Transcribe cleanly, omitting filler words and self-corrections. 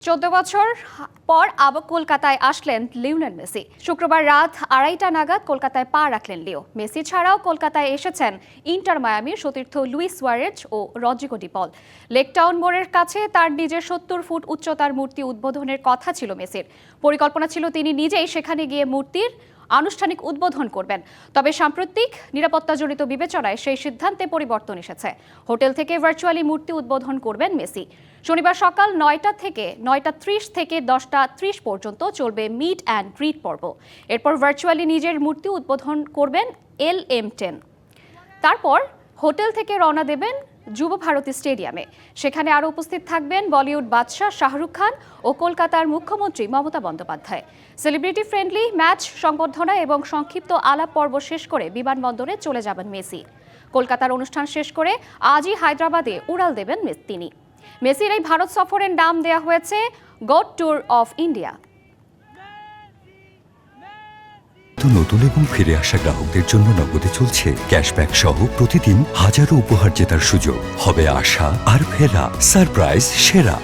14 বছর পর আবার কলকাতায় আসলেন লিওনেল মেসি। শুক্রবার রাত 2:30টা নাগাদ কলকাতায় পা রাখলেন লিও। মেসি ছাড়াও কলকাতায় এসেছেন ইন্টার মায়ামির সতীর্থ লুইস সুয়ারেজ ও রদ্রিগো ডি পল। লেক টাউন মোড়ের কাছে তার নিজের 70 ফুট উচ্চতার মূর্তি উদ্বোধনের কথা ছিল মেসির। পরিকল্পনা ছিল তিনি নিজেই সেখানে গিয়ে মূর্তির আনুষ্ঠানিক উদ্বোধন করবেন। তবে সাম্প্রতিক নিরাপত্তাজনিত বিবেচনায় সেই সিদ্ধান্তে পরিবর্তন এসেছে। হোটেল থেকে ভার্চুয়ালি মূর্তি উদ্বোধন করবেন মেসি। শনিবার সকাল 9টা থেকে 9:30 থেকে 10:30 পর্যন্ত চলবে মিট অ্যান্ড গ্রিট পর্ব। এরপর ভার্চুয়ালি নিজের মূর্তি উদ্বোধন করবেন LM10। তারপর হোটেল থেকে রওনা দেবেন যুব ভারতী স্টেডিয়ামে। সেখানে আরও উপস্থিত থাকবেন বলিউড বাদশাহ শাহরুখ খান ও কলকাতার মুখ্যমন্ত্রী Mamata Bandyopadhyay. Celebrity friendly match সংবর্ধনা এবং সংক্ষিপ্ত আলাপ পর্ব শেষ করে বিমানবন্দরে চলে যাবেন মেসি। কলকাতার অনুষ্ঠান শেষ করে আজই হায়দ্রাবাদে উড়াল দেবেন তিনি। মেসির এই ভারত সফরের নাম দেয়া হয়েছে গড ট্যুর অফ ইন্ডিয়া। নতুন এবং ফিরে আসা গ্রাহকদের জন্য নগদে চলছে ক্যাশব্যাক সহ প্রতিদিন হাজারো উপহার জেতার সুযোগ। হবে আশা আর ফেরা সারপ্রাইজ সেরা।